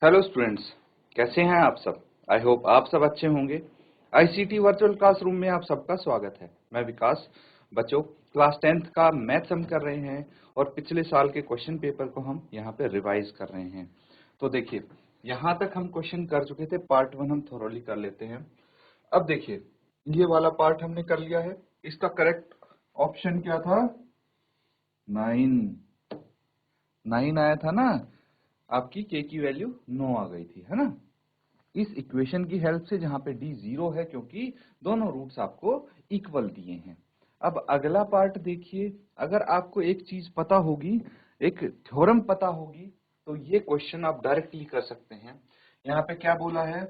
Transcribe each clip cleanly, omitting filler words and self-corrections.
Hello students, कैसे हैं आप सब। आई होप आप सब अच्छे होंगे। आईसीटी वर्चुअल क्लासरूम में आप सबका स्वागत है। मैं विकास। बच्चों, क्लास 10th का मैथ्स हम कर रहे हैं और पिछले साल के क्वेश्चन पेपर को हम यहाँ पे रिवाइज कर रहे हैं। तो देखिए, यहाँ तक हम क्वेश्चन कर चुके थे, पार्ट 1 हम थोरोली कर लेते हैं। अब देखिए, ये वाला पार्ट हमने कर लिया है। इसका करेक्ट ऑप्शन क्या था? 9। 9 आया था ना। आपकी के की वैल्यू 9 आ गई थी, है ना। इस इक्वेशन की हेल्प से, जहां पे डी 0 है क्योंकि दोनों रूट्स आपको इक्वल दिए हैं। अब अगला पार्ट देखिए, अगर आपको एक चीज पता होगी, एक थ्योरम पता होगी, तो ये क्वेश्चन आप डायरेक्टली कर सकते हैं। यहाँ पे क्या बोला है?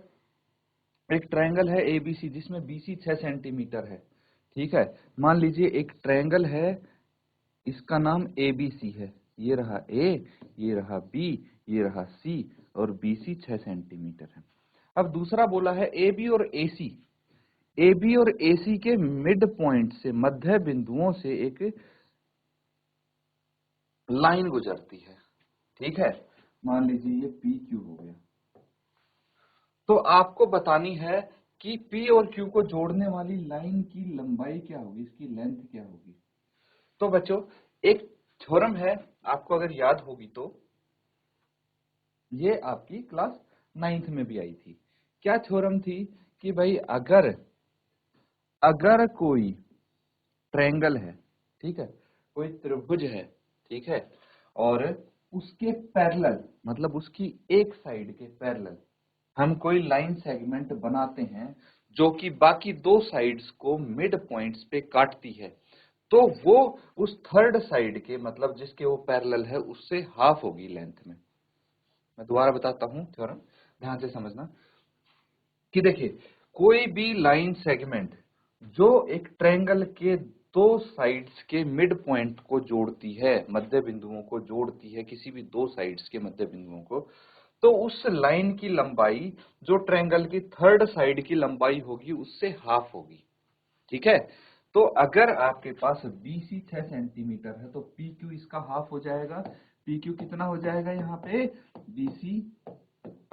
एक ट्रायंगल है एबीसी जिसमें बीसी 6 सेंटीमीटर है। ठीक है, मान लीजिए एक ट्रायंगल है, इसका नाम एबीसी है। ये रहा ए, ये रहा बी, ये रहा सी, और बीसी 6 सेंटीमीटर है। अब दूसरा बोला है ए बी और एसी के मिड पॉइंट से, मध्य बिंदुओं से एक लाइन गुजरती है। ठीक है, मान लीजिए ये पी क्यू हो गया। तो आपको बतानी है कि पी और क्यू को जोड़ने वाली लाइन की लंबाई क्या होगी, इसकी लेंथ क्या होगी। तो बच्चों, एक थ्योरम है, आपको अगर याद होगी तो ये आपकी क्लास 9th में भी आई थी। क्या थ्योरम थी कि भाई अगर अगर कोई ट्रायंगल है, ठीक है, कोई त्रिभुज है, ठीक है, और उसके पैरेलल, मतलब उसकी एक साइड के पैरेलल हम कोई लाइन सेगमेंट बनाते हैं जो कि बाकी दो साइड्स को मिड पॉइंट्स पे काटती है, तो वो उस थर्ड साइड के, मतलब जिसके वो पैरेलल है, उससे हाफ होगी लेंथ में। मैं दोबारा बताता हूं थ्योरम, ध्यान से समझना। कि देखिए, कोई भी लाइन सेगमेंट जो एक ट्रायंगल के दो साइड्स के मिड पॉइंट को जोड़ती है, मध्य बिंदुओं को जोड़ती है, किसी भी दो साइड्स के मध्य बिंदुओं को, तो उस लाइन की लंबाई जो ट्रायंगल की थर्ड साइड की लंबाई होगी उससे हाफ होगी। ठीक है, तो अगर आपके पास BC 6 सेंटीमीटर है तो PQ इसका हाफ हो जाएगा। PQ कितना हो जाएगा यहाँ पे? BC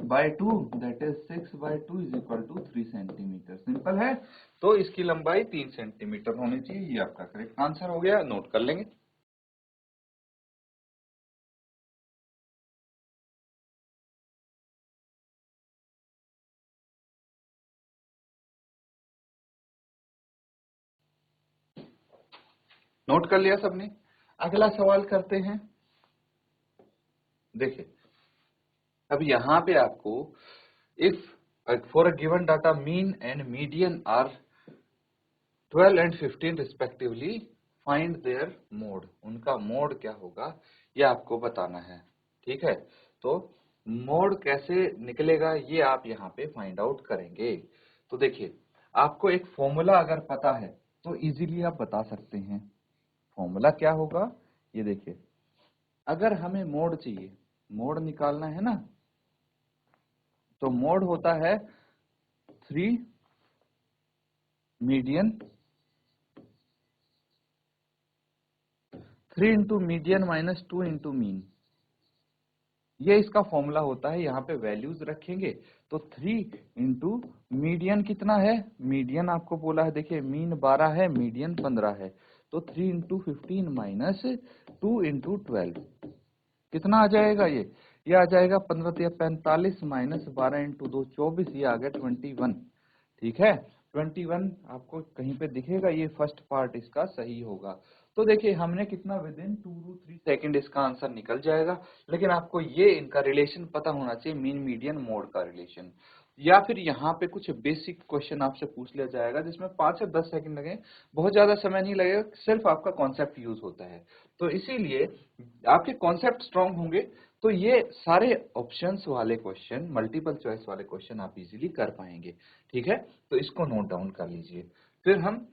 by 2, that is 6 by 2 is equal to 3 centimetre. Simple है। तो इसकी लंबाई 3 सेंटीमीटर होनी चाहिए। ये आपका करेक्ट आंसर हो गया, नोट कर लेंगे। नोट कर लिया सबने? अगला सवाल करते हैं। देखिए, अब यहाँ पे आपको if for a given data mean and median are 12 and 15 respectively, find their mode. उनका मोड क्या होगा ये आपको बताना है। ठीक है, तो मोड कैसे निकलेगा ये आप यहाँ पे फाइंड आउट करेंगे। तो देखिए, आपको एक फॉर्मूला अगर पता है तो इजीली आप बता सकते हैं। फॉर्मूला क्या होगा ये देखिए, अगर हमें मोड चाहिए, मोड निकालना है ना, तो मोड होता है 3 median, 3 into median minus 2 into mean. ये इसका फॉर्मूला होता है। यहाँ पे वैल्यूज रखेंगे तो 3 इंटू मीडियन कितना है, मीडियन आपको बोला है, देखिए मीन 12 है, मीडियन 15 है, तो 3 इंटू 15 माइनस 2 इंटू 12 कितना आ जाएगा ये आ जाएगा 15 या 45 माइनस 12 इंटू 2 24, ये आ गया 21। ठीक है, 21 आपको कहीं पे दिखेगा, ये फर्स्ट पार्ट इसका सही होगा। तो देखिए, हमने कितना विद इन 2 to 3 सेकेंड इसका आंसर निकल जाएगा। लेकिन आपको ये इनका रिलेशन पता होना चाहिए, मीन मीडियन मोड का रिलेशन। या फिर यहाँ पे कुछ बेसिक क्वेश्चन आपसे पूछ लिया जाएगा जिसमें 5 से 10 सेकंड लगे, बहुत ज्यादा समय नहीं लगेगा, सिर्फ आपका कॉन्सेप्ट यूज होता है। तो इसीलिए आपके कॉन्सेप्ट स्ट्रांग होंगे तो ये सारे ऑप्शंस वाले क्वेश्चन, मल्टीपल चॉइस वाले क्वेश्चन आप इजीली कर पाएंगे। ठीक है, तो इसको नोट डाउन कर लीजिए। फिर हम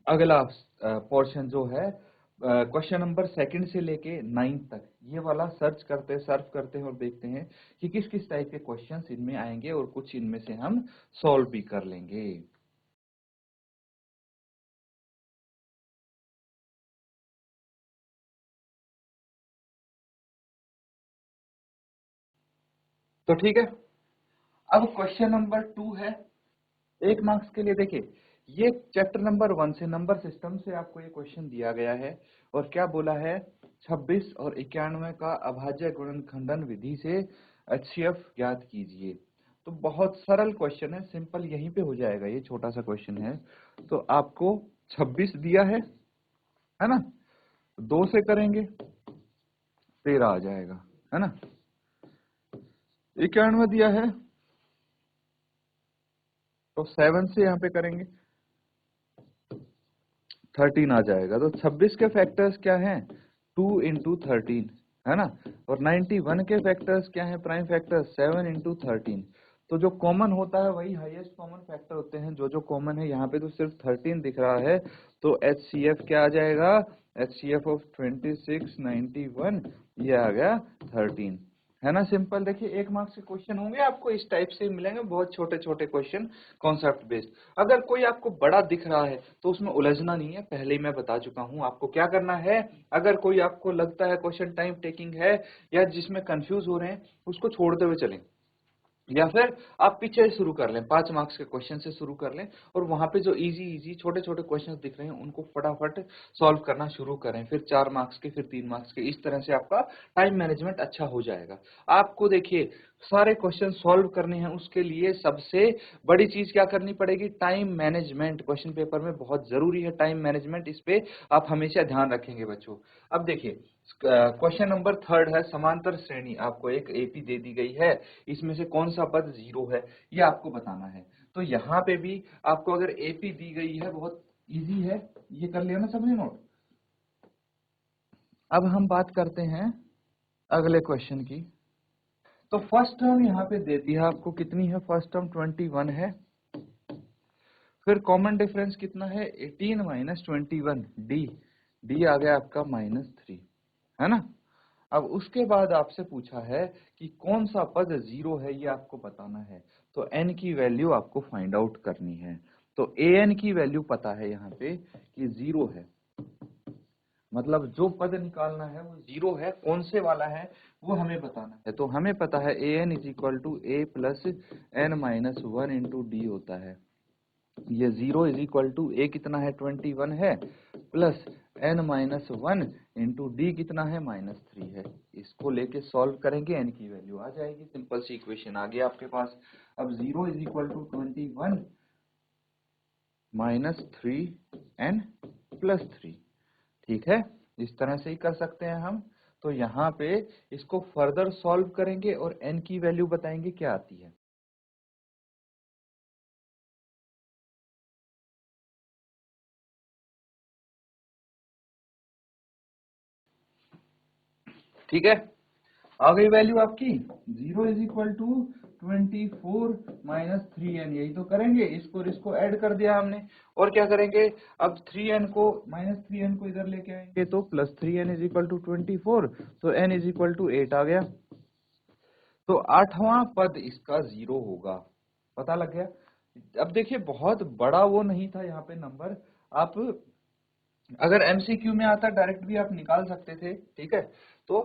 अगला पोर्शन जो है, क्वेश्चन नंबर सेकंड से लेके 9 तक, ये वाला सर्च करते हैं और देखते हैं कि किस किस टाइप के क्वेश्चंस इनमें आएंगे, और कुछ इनमें से हम सॉल्व भी कर लेंगे। तो ठीक है, अब क्वेश्चन नंबर 2 है 1 मार्क्स के लिए। देखिए, ये चैप्टर नंबर 1 से नंबर सिस्टम से आपको ये क्वेश्चन दिया गया है और क्या बोला है, 26 और 91 का अभाज्य गुणनखंडन विधि से HCF ज्ञात कीजिए। तो बहुत सरल क्वेश्चन है, सिंपल, यहीं पे हो जाएगा, ये छोटा सा क्वेश्चन है। तो आपको 26 दिया है ना, 2 से करेंगे 13 आ जाएगा, है ना। 91 दिया है तो 7 से यहाँ पे करेंगे 13 आ जाएगा। तो 26 के फैक्टर्स क्या हैं, 2 इंटू 13, है ना। और 91 के फैक्टर्स क्या हैं, प्राइम फैक्टर्स 7 इंटू 13। तो जो कॉमन होता है वही हाईएस्ट कॉमन फैक्टर होते हैं, जो जो कॉमन है। यहाँ पे तो सिर्फ 13 दिख रहा है, तो HCF क्या आ जाएगा, HCF ऑफ 26 91, ये आ गया 13, है ना। सिंपल। देखिए, 1 मार्क्स के क्वेश्चन होंगे आपको इस टाइप से मिलेंगे, बहुत छोटे छोटे क्वेश्चन, कॉन्सेप्ट बेस्ड। अगर कोई आपको बड़ा दिख रहा है तो उसमें उलझना नहीं है, पहले ही मैं बता चुका हूं आपको क्या करना है। अगर कोई आपको लगता है क्वेश्चन टाइम टेकिंग है या जिसमें कंफ्यूज हो रहे हैं, उसको छोड़ते हुए चलें, या फिर आप पीछे शुरू कर लें, 5 मार्क्स के क्वेश्चन से शुरू कर लें और वहां पे जो इजी इजी छोटे छोटे क्वेश्चंस दिख रहे हैं उनको फटाफट सॉल्व करना शुरू करें, फिर 4 मार्क्स के, फिर 3 मार्क्स के। इस तरह से आपका टाइम मैनेजमेंट अच्छा हो जाएगा। आपको देखिए, सारे क्वेश्चन सॉल्व करने हैं, उसके लिए सबसे बड़ी चीज क्या करनी पड़ेगी, टाइम मैनेजमेंट। क्वेश्चन पेपर में बहुत जरूरी है टाइम मैनेजमेंट, इस पे आप हमेशा ध्यान रखेंगे बच्चों। अब देखिए, क्वेश्चन नंबर 3 है, समांतर श्रेणी। आपको एक एपी दे दी गई है, इसमें से कौन सा पद 0 है, ये आपको बताना है। तो यहाँ पे भी आपको अगर एपी दी गई है, बहुत इजी है, ये कर लिया ना सबने नोट। अब हम बात करते हैं अगले क्वेश्चन की। तो फर्स्ट टर्म यहाँ पे दे दी है आपको, कितनी है, फर्स्ट टर्म 21 है। फिर कॉमन डिफरेंस कितना है, 18 माइनस 21, डी आ गया आपका -3, है ना। अब उसके बाद आपसे पूछा है कि कौन सा पद 0 है, ये आपको बताना है। तो n की वैल्यू आपको फाइंड आउट करनी है। तो an की वैल्यू पता है यहाँ पे कि 0 है, मतलब जो पद निकालना है वो 0 है, कौन से वाला है वो हमें बताना है। तो हमें पता है an is equal to a plus n minus 1 into d होता है। ये 0 इज इक्वल टू a कितना है, 21 है, plus n minus 1 into D कितना है, -3 है। इसको लेके सॉल्व करेंगे, n की वैल्यू आ जाएगी, सिंपल सी इक्वेशन आ गई आपके पास। अब 0 is equal to 21 minus 3n plus 3, ठीक है। इस तरह से ही कर सकते हैं हम। तो यहाँ पे इसको फर्दर सॉल्व करेंगे और n की वैल्यू बताएंगे क्या आती है। ठीक है, आ गई वैल्यू आपकी। 0 is equal to 24 minus 3n, यही तो करेंगे, इसको और इसको ऐड कर दिया हमने। और क्या करेंगे, अब 3n को, -3n को इधर लेके आएंगे तो plus 3n is equal to 24, तो n इज इक्वल टू 8 आ गया। तो 8वां पद इसका 0 होगा, पता लग गया। अब देखिए, बहुत बड़ा वो नहीं था यहाँ पे नंबर, आप अगर एमसीक्यू में आता डायरेक्ट भी आप निकाल सकते थे, ठीक है। तो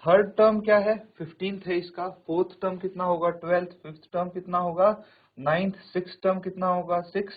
थर्ड टर्म क्या है, 15th है इसका, फोर्थ टर्म कितना होगा 12th, फिफ्थ टर्म कितना होगा 9th, सिक्स टर्म कितना होगा 6,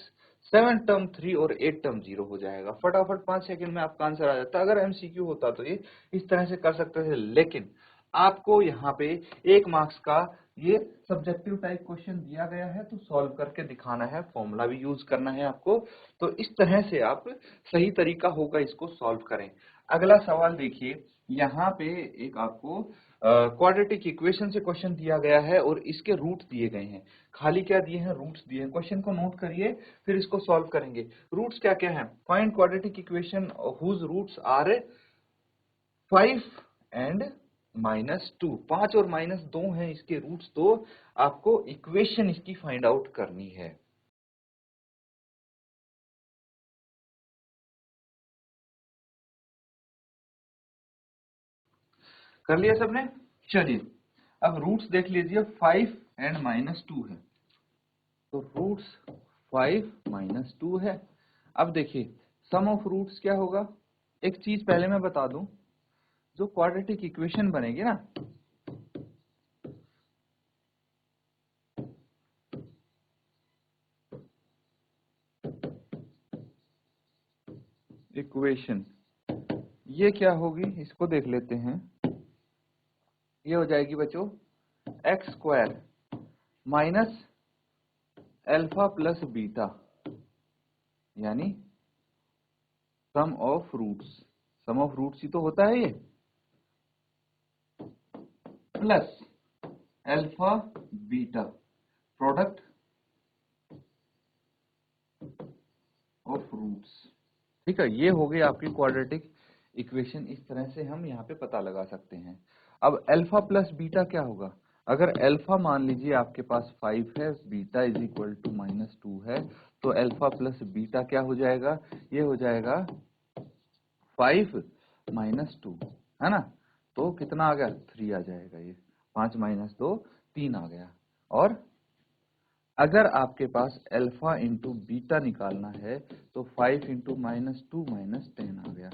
सेवन टर्म 3 और 8 टर्म 0 हो जाएगा। फटाफट 5 सेकंड में आपका आंसर आ जाता। अगर एमसीक्यू होता तो ये इस तरह से कर सकते थे, लेकिन आपको यहाँ पे 1 मार्क्स का ये सब्जेक्टिव टाइप क्वेश्चन दिया गया है, तो सॉल्व करके दिखाना है, फॉर्मूला भी यूज करना है आपको। तो इस तरह से आप, सही तरीका होगा इसको सॉल्व करें। अगला सवाल देखिए, यहाँ पे एक आपको क्वाड्रेटिक इक्वेशन से क्वेश्चन दिया गया है और इसके रूट दिए गए हैं। खाली क्या दिए हैं, रूट्स दिए हैं। क्वेश्चन को नोट करिए, फिर इसको सॉल्व करेंगे। रूट्स क्या क्या हैं, find quadratic equation whose roots are 5 and -2, 5 और -2 हैं इसके रूट्स। तो आपको इक्वेशन इसकी फाइंड आउट करनी है। कर लिया सबने, चलिए अब रूट्स देख लीजिए। 5 एंड -2 है, तो रूट्स 5 -2 है। अब देखिए, सम ऑफ रूट्स क्या होगा। एक चीज पहले मैं बता दूं, जो क्वाड्रेटिक इक्वेशन बनेगी ना, इक्वेशन ये क्या होगी, इसको देख लेते हैं। ये हो जाएगी बच्चों x square minus alpha plus beta यानी सम ऑफ रूट्स ही तो होता है ये, plus alpha beta product of roots. ठीक है, ये हो गई आपकी क्वाड्रेटिक इक्वेशन। इस तरह से हम यहाँ पे पता लगा सकते हैं। अब अल्फा प्लस बीटा क्या होगा, अगर अल्फा मान लीजिए आपके पास 5 है, बीटा इज इक्वल टू -2 है, तो अल्फा प्लस बीटा क्या हो जाएगा, ये हो जाएगा 5 - 2, है ना। तो कितना आ गया, 3 आ जाएगा। ये 5 - 2 3 आ गया। और अगर आपके पास अल्फा इंटू बीटा निकालना है तो 5 इंटू -2 -10 आ गया।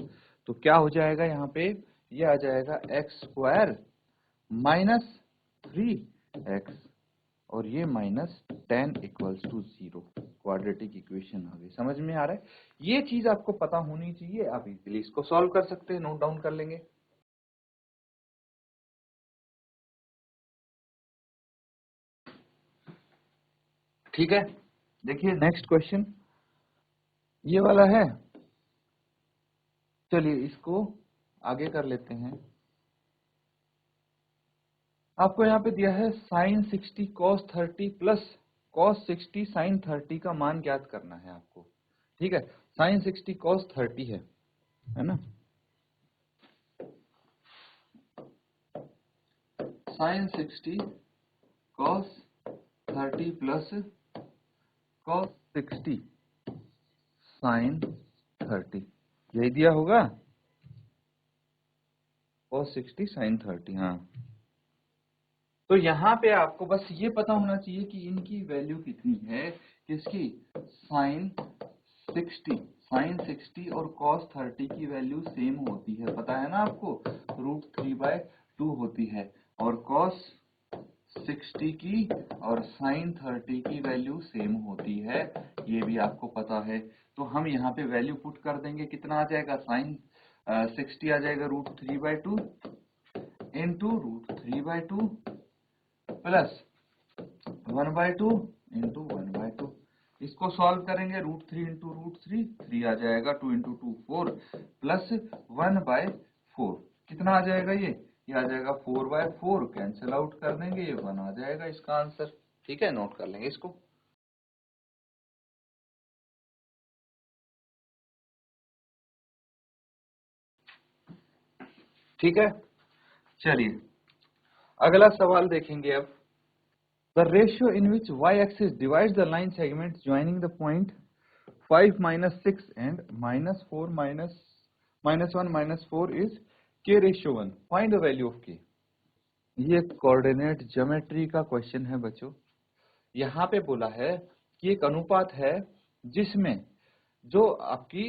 तो क्या हो जाएगा यहाँ पे, ये आ जाएगा एक्स स्क्वायर -3x और ये -10 इक्वल्स टू 0। क्वाड्रेटिक इक्वेशन आ गई। समझ में आ रहा है, ये चीज आपको पता होनी चाहिए। आप इजीली इसको सॉल्व कर सकते हैं, नोट डाउन कर लेंगे। ठीक है, देखिए नेक्स्ट क्वेश्चन ये वाला है। चलिए इसको आगे कर लेते हैं। आपको यहाँ पे दिया है sin 60 cos 30 plus cos 60 sin 30 का मान ज्ञात करना है आपको। ठीक है, sin 60 cos 30 है ना, sin 60 cos 30 plus cos 60 sin 30, यही दिया होगा, cos 60 sin 30। हाँ, तो यहाँ पे आपको बस ये पता होना चाहिए कि इनकी वैल्यू कितनी है, किसकी, साइन 60 और cos 30 की वैल्यू सेम होती है, पता है ना आपको, √3/2 होती है। और cos 60 की और sin 30 की वैल्यू सेम होती है, ये भी आपको पता है। तो हम यहाँ पे वैल्यू पुट कर देंगे, कितना आ जाएगा, sin 60 आ जाएगा √3/2 इंटू √3/2 प्लस 1/2 इंटू 1/2। इसको सॉल्व करेंगे, √3 इंटू √3 3 आ जाएगा, 2 इंटू 2 4 प्लस 1/4 कितना आ जाएगा, ये आ जाएगा 4/4, कैंसिल आउट कर देंगे, ये 1 आ जाएगा इसका आंसर। ठीक है, नोट कर लेंगे इसको। ठीक है, चलिए अगला सवाल देखेंगे अब। The ratio in which y axis divides the line segment joining the point 5 - 6 and -4 -1 -4 is k/1। Find the value of k। ये कोऑर्डिनेट ज्योमेट्री का क्वेश्चन है बच्चों। यहाँ पे बोला है कि एक अनुपात है जिसमें जो आपकी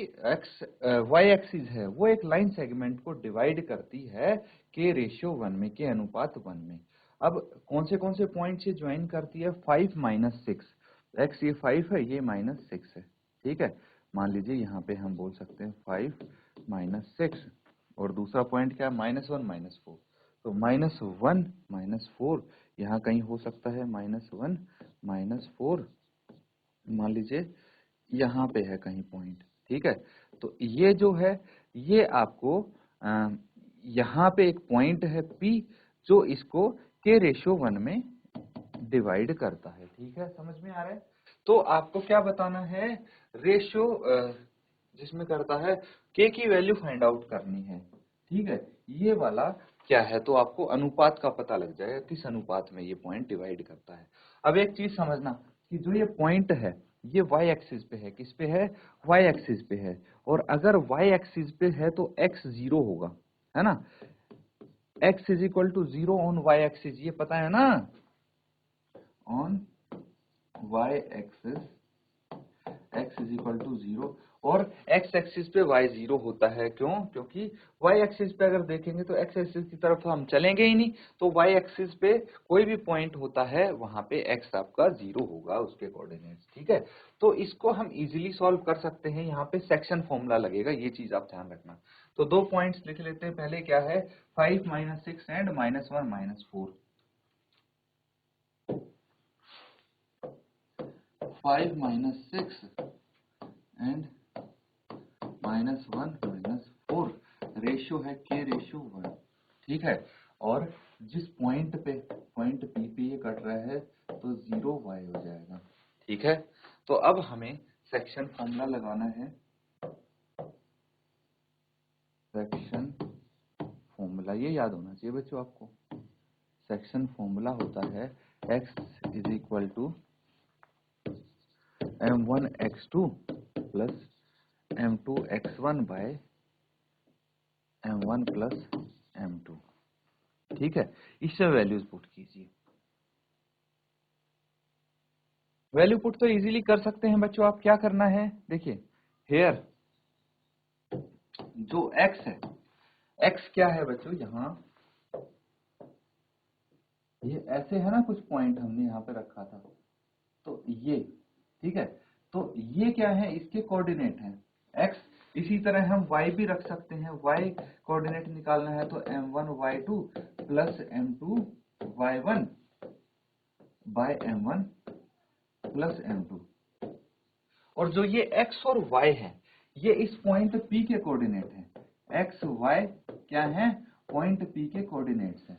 y एक्सिस है वो एक लाइन सेगमेंट को डिवाइड करती है k/1 में, k अनुपात 1 में। अब कौन से पॉइंट से ज्वाइन करती है, 5 - 6, x ये 5 है, ये -6 है। ठीक है, मान लीजिए यहाँ पे हम बोल सकते हैं 5 - 6 और दूसरा पॉइंट क्या है, -1 -4। तो -1 -4 यहाँ कहीं हो सकता है, -1 -4 मान लीजिए यहाँ पे है कहीं पॉइंट। ठीक है, तो ये जो है ये आपको यहाँ पे एक पॉइंट है P जो इसको k/1 में डिवाइड करता है। ठीक है, समझ में आ रहा है। तो आपको क्या बताना है, रेशियो जिसमें करता है, k की वैल्यू फाइंड आउट करनी है। ठीक है, ये वाला क्या है, तो आपको अनुपात का पता लग जाएगा किस अनुपात में ये पॉइंट डिवाइड करता है। अब एक चीज समझना कि जो ये पॉइंट है ये y एक्सिस पे है, किस पे है, y एक्सिस पे है। और अगर y एक्सिस पे है तो x 0 होगा, है ना, x is equal to 0 on y axis, ये पता है ना, on y axis x is equal to 0। और एक्स एक्सिस पे y 0 होता है। क्यों? क्योंकि y एक्सिस पे अगर देखेंगे तो x एक्सिस की तरफ हम चलेंगे ही नहीं, तो y एक्सिस पे कोई भी पॉइंट होता है वहां पे x आपका 0 होगा उसके कोऑर्डिनेट्स। ठीक है, तो इसको हम इजीली सॉल्व कर सकते हैं। यहाँ पे सेक्शन फॉर्मूला लगेगा, ये चीज आप ध्यान रखना। तो 2 पॉइंट्स लिख लेते हैं। पहले क्या है, 5 - 6 एंड -1 - 4। 5 - 6 एंड -1 - 4, रेशियो है k/1। ठीक है, और जिस पॉइंट P पे ये कट रहा है तो 0 y हो जाएगा। ठीक है, तो अब हमें सेक्शन फॉर्मूला लगाना है। सेक्शन फॉर्मूला ये याद होना चाहिए बच्चों आपको। सेक्शन फॉर्मूला होता है x = m1x2 plus m2x1 bye m1 plus m2। ठीक है, इससे वैल्यूज पुट कीजिए। वैल्यू पुट तो इजीली कर सकते हैं बच्चों। आप क्या करना है, देखिए हेयर जो x है, x क्या है बच्चों, यहाँ ये ऐसे है ना, कुछ पॉइंट हमने यहाँ पे रखा था, तो ये ठीक है, तो ये क्या है, इसके कोऑर्डिनेट हैं x। इसी तरह हम y भी रख सकते हैं। y कोऑर्डिनेट निकालना है तो m1 y2 plus m2 y1 bye m1 plus m2। और जो ये x और y है, ये इस पॉइंट P के कोऑर्डिनेट हैं। x y क्या है, पॉइंट P के कोऑर्डिनेट्स हैं।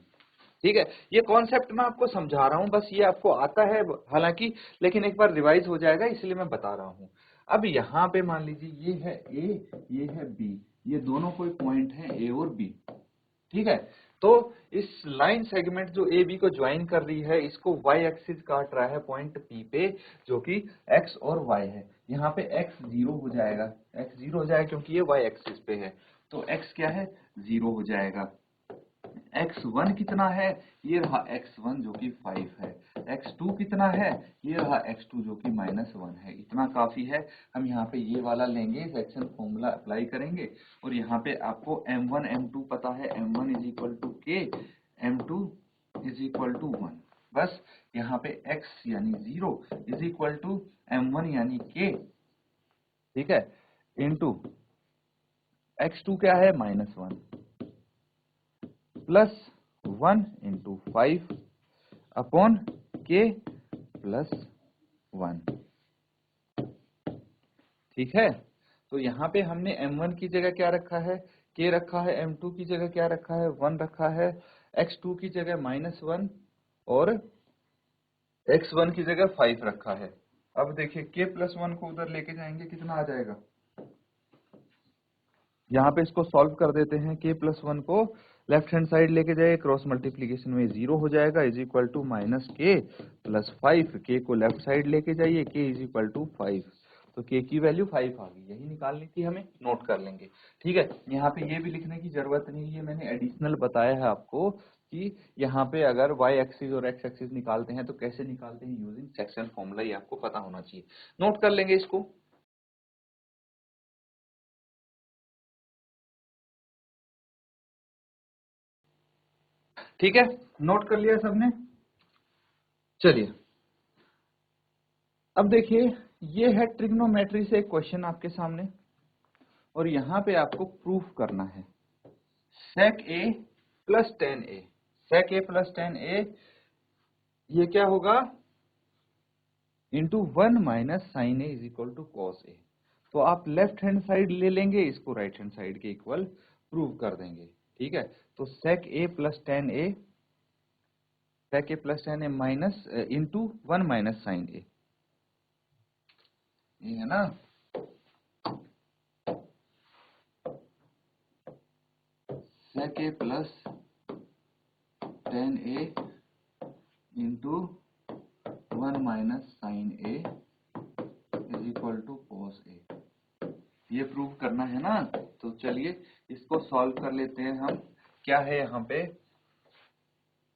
ठीक है, ये कॉन्सेप्ट मैं आपको समझा रहा हूं, बस ये आपको आता है हालांकि, लेकिन एक बार रिवाइज हो जाएगा इसलिए मैं बता रहा हूं। अब यहाँ पे मान लीजिए ये है A, ये है B, ये दोनों कोई पॉइंट हैं A और B। ठीक है, तो इस लाइन सेगमेंट जो ए बी को ज्वाइन कर रही है, इसको वाई एक्सिस काट रहा है पॉइंट पी पे, जो कि एक्स और वाई है। यहाँ पे एक्स 0 हो जाएगा, एक्स 0 हो जाएगा क्योंकि ये वाई एक्सिस पे है, तो एक्स क्या है, 0 हो जाएगा। x1 कितना है, ये रहा x1 जो कि 5 है। x2 कितना है, ये रहा x2 जो कि -1 है। इतना काफी है। हम यहाँ पे ये वाला लेंगे, सेक्शन फॉर्मूला अप्लाई करेंगे, और यहाँ पे आपको m1 m2 पता है, m1 = k, m2 = 1। बस यहाँ पे x यानी 0 = m1 यानी k, ठीक है, इंटू x2 क्या है, -1 प्लस 1 × 5 अपॉन k प्लस 1। ठीक है, तो यहाँ पे हमने m1 की जगह क्या रखा है, k रखा है, m2 की जगह क्या रखा है, 1 रखा है, x2 की जगह -1 और x1 की जगह 5 रखा है। अब देखिए k प्लस 1 को उधर लेके जाएंगे, कितना आ जाएगा, यहाँ पे इसको सॉल्व कर देते हैं। k प्लस 1 को लेफ्ट हैंड साइड लेके जाइए, क्रॉस मल्टीप्लीकेशन में 0 हो जाएगा, is equal to -k plus 5। k को लेफ्ट साइड लेके जाइए, k इज इक्वल टू 5, तो k की वैल्यू 5 आ गई। यही निकालनी थी हमें, नोट कर लेंगे। ठीक है, यहाँ पे ये भी लिखने की जरूरत नहीं है, मैंने एडिशनल बताया है आपको कि यहाँ पे अगर y एक्सिस और x एक्सिस निकालते हैं तो कैसे निकालते हैं, यूजिंग सेक्शन फॉर्मूला, ये आपको पता होना चाहिए। नोट कर लेंगे इसको। ठीक है, नोट कर लिया सबने। चलिए अब देखिए, ये है ट्रिग्नोमेट्री से एक क्वेश्चन आपके सामने, और यहां पे आपको प्रूफ करना है sec a plus tan a। sec a plus tan a ये क्या होगा, into 1 minus sine a is equal to cos a। तो आप लेफ्ट हैंड साइड ले लेंगे, इसको राइट हैंड साइड के इक्वल प्रूव कर देंगे। ठीक है, तो sec a plus tan a, sec a plus tan a minus into 1 minus sine a, ये है ना, sec a plus tan a into 1 minus sine a is equal to cos a। ये prove करना है ना, तो चलिए इसको सॉल्व कर लेते हैं हम। क्या है यहाँ पे,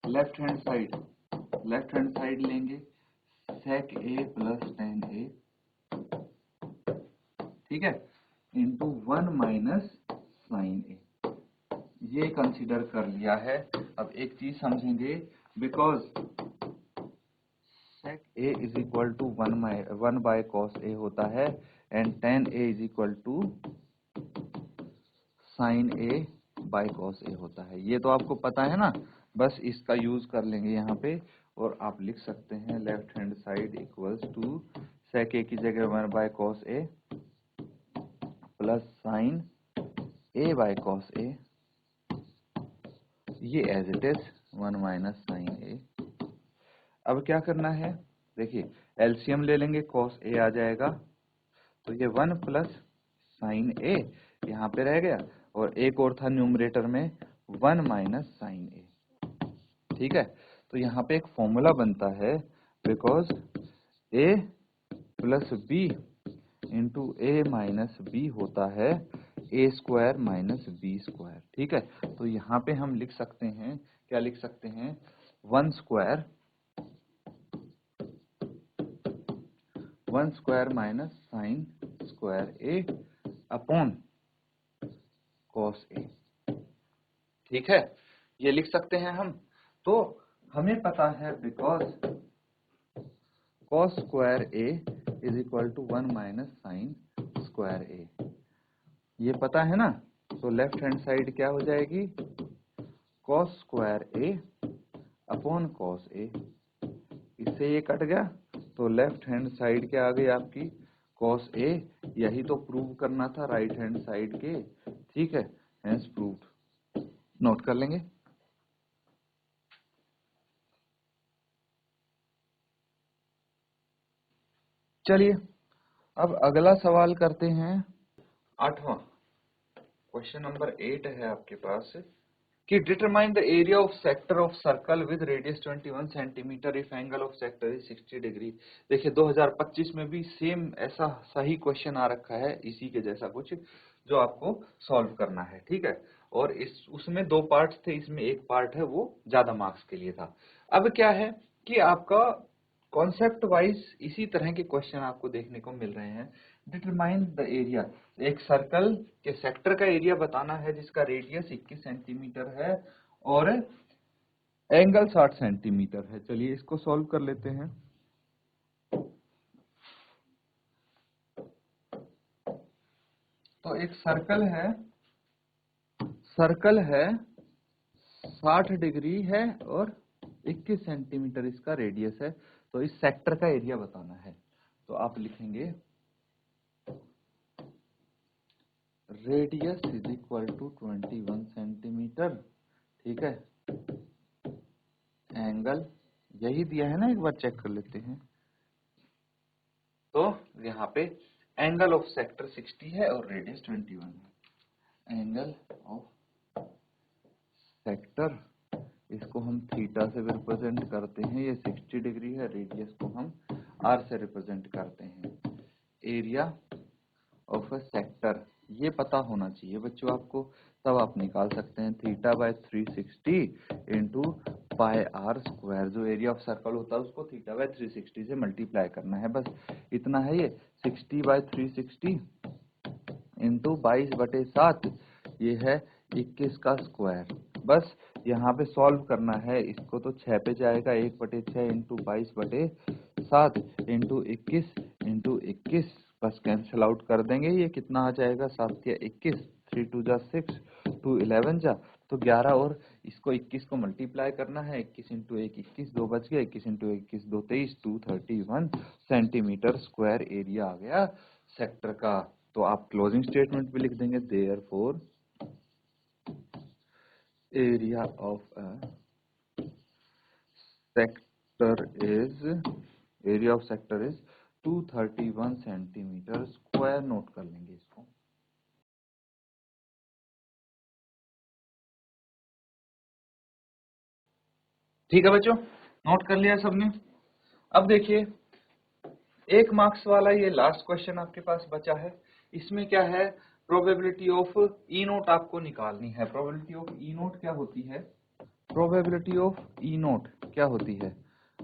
लेफ्ट हैंड साइड लेंगे, sec a plus tan a। ठीक है, इंटू 1 माइनस साइन ए, ये कंसीडर कर लिया है। अब एक चीज समझेंगे, because sec a is equal to 1 by cos a होता है and tan a is equal to sin a by cos a होता है। ये तो आपको पता है ना, बस इसका यूज कर लेंगे यहाँ पे और आप लिख सकते हैं left hand side equals to sec a की जगह 1 by cos a plus sin a by cos a, ये as it is 1 minus sine a। अब क्या करना है, देखिए एलसीएम ले लेंगे, cos a आ जाएगा, तो ये 1 प्लस साइन a यहाँ पे रह गया और एक और था न्यूमरेटर में 1 माइनस साइन a। ठीक है, तो यहाँ पे एक फॉर्मूला बनता है, because a plus b into a minus b होता है a square minus b square. ठीक है, तो यहाँ पे हम लिख सकते हैं, क्या लिख सकते हैं, 1 square minus sine square A upon cos A. ठीक है, ये लिख सकते हैं हम। तो हमें पता है because cos square A is equal to 1 minus sine square A, ये पता है ना। तो लेफ्ट हैंड साइड क्या हो जाएगी, cos square A upon cos A, इससे ये कट गया, तो लेफ्ट हैंड साइड क्या आ गई आपकी, कॉस ए। यही तो प्रूव करना था राइट हैंड साइड के। ठीक है, हेंस प्रूव्ड, नोट कर लेंगे। चलिए अब अगला सवाल करते हैं, 8वां क्वेश्चन नंबर 8 है आपके पास कि determine the area of sector of circle with radius 21 centimetre if angle of sector is 60 degree. देखिए 2025 में भी सेम ऐसा सही क्वेश्चन आ रखा है, इसी के जैसा कुछ, जो आपको सॉल्व करना है। ठीक है, और उसमें 2 पार्ट्स थे, इसमें एक पार्ट है वो ज्यादा मार्क्स के लिए था। अब क्या है कि आपका कॉन्सेप्ट वाइज इसी तरह के क्वेश्चन आपको देखने को मिल रहे हैं। डिटरमाइन द एरिया, एक सर्कल के सेक्टर का एरिया बताना है जिसका रेडियस 21 सेंटीमीटर है और एंगल 60 सेंटीमीटर है। चलिए इसको सॉल्व कर लेते हैं। तो एक सर्कल है 60 डिग्री है और 21 सेंटीमीटर इसका रेडियस है, तो इस सेक्टर का एरिया बताना है। तो आप लिखेंगे radius is equal to 21 centimetre. ठीक है, एंगल यही दिया है ना, एक बार चेक कर लेते हैं। तो यहाँ पे एंगल ऑफ सेक्टर 60 है और रेडियस 21 है। एंगल ऑफ सेक्टर, इसको हम थीटा से रिप्रेजेंट करते हैं, ये 60 डिग्री है, रेडियस को हम आर से रिप्रेजेंट करते हैं। एरिया ऑफ अ सेक्टर ये पता होना चाहिए बच्चों आपको, तब आप निकाल सकते हैं theta by 360 into pi r square. जो एरिया ऑफ सर्कल होता है उसको थीटा बाय 360 से मल्टीप्लाई करना है, बस इतना है। ये 60 बाय 360 इंटू 22/7, ये है 21 का स्क्वायर। बस यहाँ पे सॉल्व करना है, इसको तो 6 पे जाएगा, 1/6 इंटू 22/7 इंटू 21 इंटू 21, बस कैंसिल आउट कर देंगे। ये कितना आ जाएगा, 7 या 21, 3 2 जा 6, 2 11 जा तो 11, और इसको 21 को मल्टीप्लाई करना है, 21 इंटू 1 21, 2 बच गया, 21 इंटू 21 2 23, 231 सेंटीमीटर स्क्वायर एरिया आ गया सेक्टर का। तो आप क्लोजिंग स्टेटमेंट भी लिख देंगे, therefore area of a sector is 231 centimetre square. Note कर लेंगे इसको। ठीक है बच्चों, नोट कर लिया सबने। अब देखिए 1 मार्क्स वाला ये लास्ट क्वेश्चन आपके पास बचा है। इसमें क्या है, प्रोबेबिलिटी ऑफ ई नोट आपको निकालनी है। प्रोबेबिलिटी ऑफ ई नोट क्या होती है, प्रोबेबिलिटी ऑफ ई नोट क्या होती है,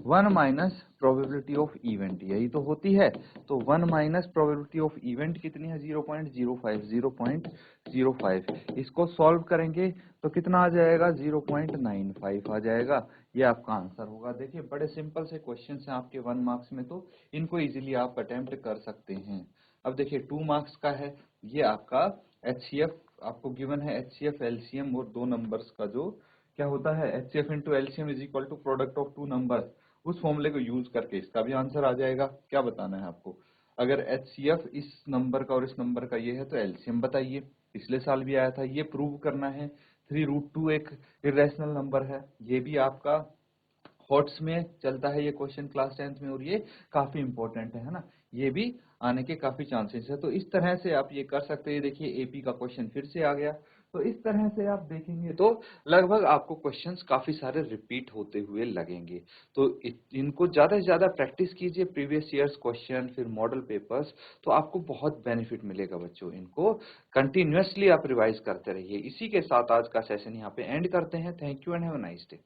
1 माइनस प्रोबेबिलिटी ऑफ इवेंट, यही तो होती है। तो 1 माइनस प्रोबेबिलिटी ऑफ इवेंट कितनी है? 0.05, 0.05। इसको सॉल्व करेंगे तो कितना आ जाएगा? 0.95 आ जाएगा। ये आपका आंसर होगा। देखिए बड़े सिंपल से क्वेश्चन हैं आपके 1 मार्क्स में, तो इनको इजीली आप अटेम्प्ट कर सकते हैं। अब देखिए 2 मार्क्स का है, ये आपका HCF आपको गिवन है, HCF LCM और दो नंबर्स का जो क्या होता है, HCF into LCM is equal to product of two numbers, उस फॉर्मूले को यूज करके इसका भी आंसर आ जाएगा। क्या बताना है आपको? अगर HCF इस नंबर का और इस नंबर का ये है तो LCM बताइए, पिछले साल भी आया था। ये प्रूव करना है 3√2 एक इरेशनल नंबर है, ये भी आपका हॉट्स में चलता है ये क्वेश्चन क्लास 10th में, और ये काफी इंपॉर्टेंट है ना, ये भी आने के काफी चांसेस है। तो इस तरह से आप ये कर सकते हैं। देखिए एपी का क्वेश्चन फिर से आ गया, तो इस तरह से आप देखेंगे तो लगभग आपको क्वेश्चंस काफी सारे रिपीट होते हुए लगेंगे। तो इनको ज्यादा से ज्यादा प्रैक्टिस कीजिए, प्रीवियस ईयर्स क्वेश्चन, फिर मॉडल पेपर्स, तो आपको बहुत बेनिफिट मिलेगा बच्चों। इनको कंटिन्यूअसली आप रिवाइज करते रहिए। इसी के साथ आज का सेशन यहाँ पे एंड करते हैं। Thank you and have a nice day.